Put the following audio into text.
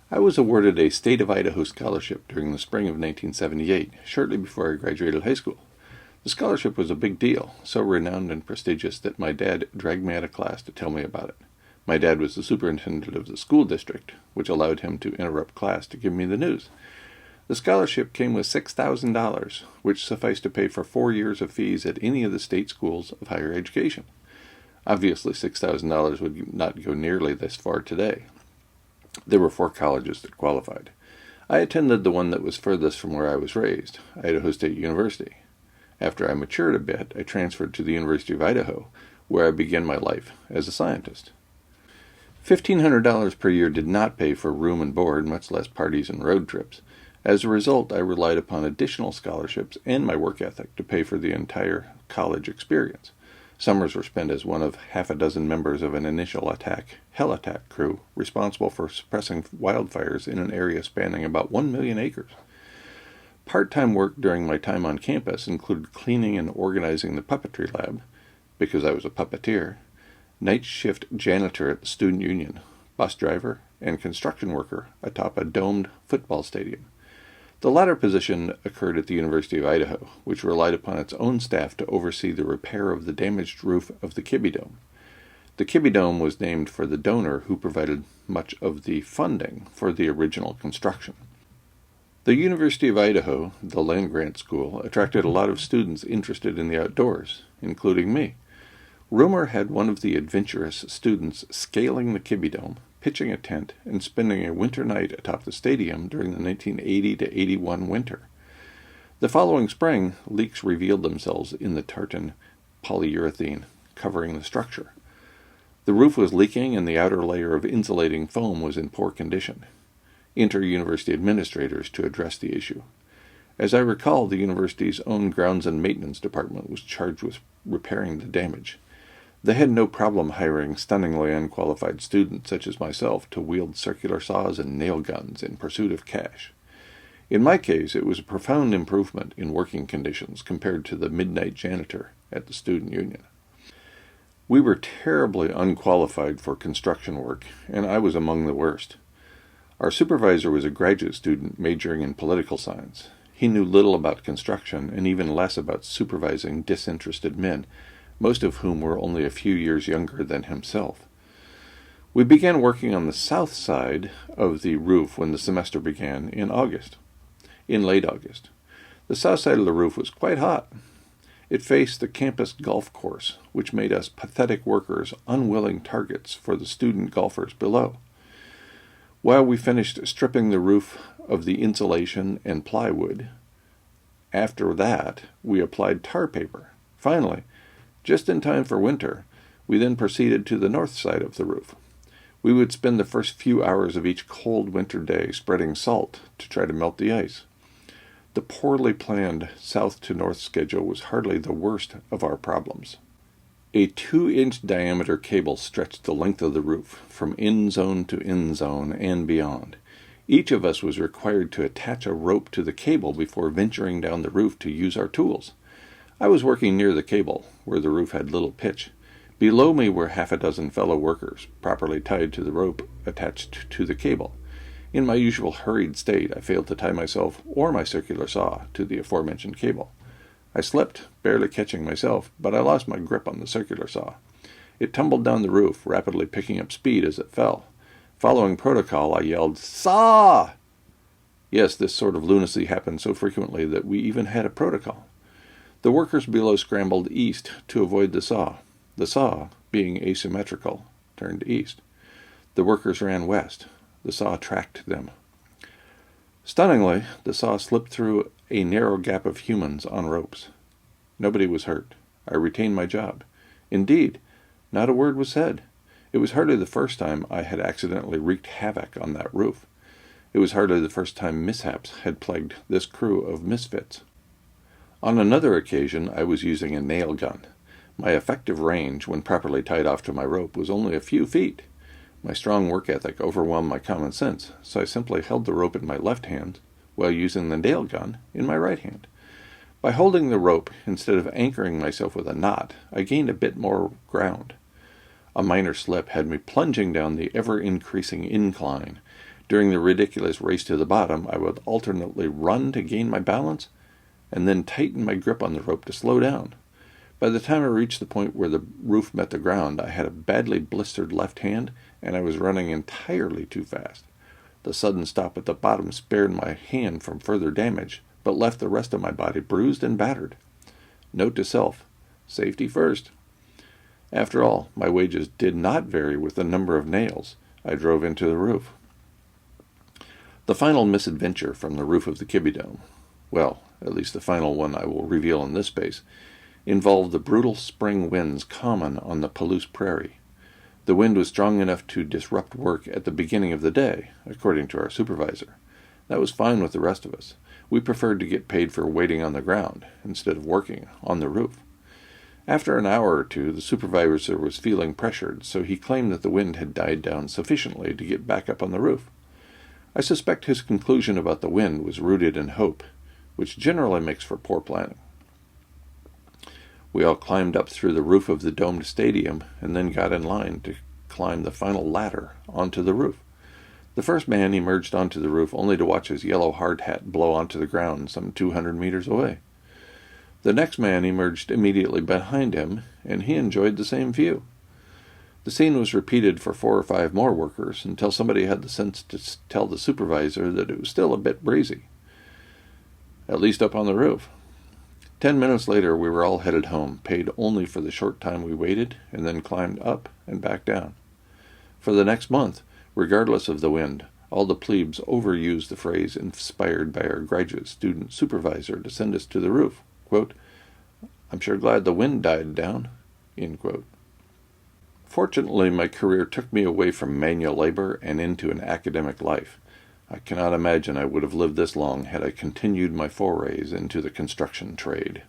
I was awarded a State of Idaho scholarship during the spring of 1978, shortly before I graduated high school. The scholarship was a big deal, so renowned and prestigious that my dad dragged me out of class to tell me about it. My dad was the superintendent of the school district, which allowed him to interrupt class to give me the news. The scholarship came with $6,000, which sufficed to pay for 4 years of fees at any of the state schools of higher education. Obviously, $6,000 would not go nearly this far today. There were 4 colleges that qualified. I attended the one that was furthest from where I was raised, Idaho State University. After I matured a bit, I transferred to the University of Idaho, where I began my life as a scientist. $1,500 per year did not pay for room and board, much less parties and road trips. As a result, I relied upon additional scholarships and my work ethic to pay for the entire college experience. Summers were spent as one of half a dozen members of an initial hell attack crew responsible for suppressing wildfires in an area spanning about 1 million acres. Part-time work during my time on campus included cleaning and organizing the puppetry lab, because I was a puppeteer, night shift janitor at the student union, bus driver, and construction worker atop a domed football stadium. The latter position occurred at the University of Idaho, which relied upon its own staff to oversee the repair of the damaged roof of the Kibbie Dome. The Kibbie Dome was named for the donor who provided much of the funding for the original construction. The University of Idaho, the land-grant school, attracted a lot of students interested in the outdoors, including me. Rumor had one of the adventurous students scaling the Kibbie Dome, pitching a tent, and spending a winter night atop the stadium during the 1980-81 winter. The following spring, leaks revealed themselves in the tartan polyurethane covering the structure. The roof was leaking and the outer layer of insulating foam was in poor condition. Enter university administrators to address the issue. As I recall, the university's own grounds and maintenance department was charged with repairing the damage. They had no problem hiring stunningly unqualified students such as myself to wield circular saws and nail guns in pursuit of cash. In my case, it was a profound improvement in working conditions compared to the midnight janitor at the student union. We were terribly unqualified for construction work, and I was among the worst. Our supervisor was a graduate student majoring in political science. He knew little about construction and even less about supervising disinterested men, most of whom were only a few years younger than himself. We began working on the south side of the roof when the semester began in late August. The south side of the roof was quite hot. It faced the campus golf course, which made us pathetic workers unwilling targets for the student golfers below. While we finished stripping the roof of the insulation and plywood, after that we applied tar paper. Finally, just in time for winter, we then proceeded to the north side of the roof. We would spend the first few hours of each cold winter day spreading salt to try to melt the ice. The poorly planned south to north schedule was hardly the worst of our problems. A 2-inch diameter cable stretched the length of the roof, from end zone to end zone and beyond. Each of us was required to attach a rope to the cable before venturing down the roof to use our tools. I was working near the cable, where the roof had little pitch. Below me were half a dozen fellow workers, properly tied to the rope attached to the cable. In my usual hurried state, I failed to tie myself or my circular saw to the aforementioned cable. I slipped, barely catching myself, but I lost my grip on the circular saw. It tumbled down the roof, rapidly picking up speed as it fell. Following protocol, I yelled, "Saw!" Yes, this sort of lunacy happened so frequently that we even had a protocol. The workers below scrambled east to avoid the saw. The saw, being asymmetrical, turned east. The workers ran west. The saw tracked them. Stunningly, the saw slipped through a narrow gap of humans on ropes. Nobody was hurt. I retained my job. Indeed, not a word was said. It was hardly the first time I had accidentally wreaked havoc on that roof. It was hardly the first time mishaps had plagued this crew of misfits. On another occasion, I was using a nail gun. My effective range, when properly tied off to my rope, was only a few feet. My strong work ethic overwhelmed my common sense, so I simply held the rope in my left hand while using the nail gun in my right hand. By holding the rope instead of anchoring myself with a knot, I gained a bit more ground. A minor slip had me plunging down the ever-increasing incline, During the ridiculous race to the bottom, I would alternately run to gain my balance and then tighten my grip on the rope to slow down. By the time I reached the point where the roof met the ground, I had a badly blistered left hand, and I was running entirely too fast. The sudden stop at the bottom spared my hand from further damage, but left the rest of my body bruised and battered. Note to self, safety first. After all, my wages did not vary with the number of nails I drove into the roof. The final misadventure from the roof of the Kibbie Dome, well, at least the final one I will reveal in this space, involved the brutal spring winds common on the Palouse Prairie. The wind was strong enough to disrupt work at the beginning of the day, according to our supervisor. That was fine with the rest of us. We preferred to get paid for waiting on the ground instead of working on the roof. After an hour or two, the supervisor was feeling pressured, so he claimed that the wind had died down sufficiently to get back up on the roof. I suspect his conclusion about the wind was rooted in hope, which generally makes for poor planning. We all climbed up through the roof of the domed stadium and then got in line to climb the final ladder onto the roof. The first man emerged onto the roof only to watch his yellow hard hat blow onto the ground some 200 meters away. The next man emerged immediately behind him, and he enjoyed the same view. The scene was repeated for 4 or 5 more workers until somebody had the sense to tell the supervisor that it was still a bit breezy, at least up on the roof. 10 minutes later, we were all headed home, paid only for the short time we waited, and then climbed up and back down. For the next month, regardless of the wind, all the plebes overused the phrase inspired by our graduate student supervisor to send us to the roof. Quote, "I'm sure glad the wind died down." End quote. Fortunately, my career took me away from manual labor and into an academic life. I cannot imagine I would have lived this long had I continued my forays into the construction trade.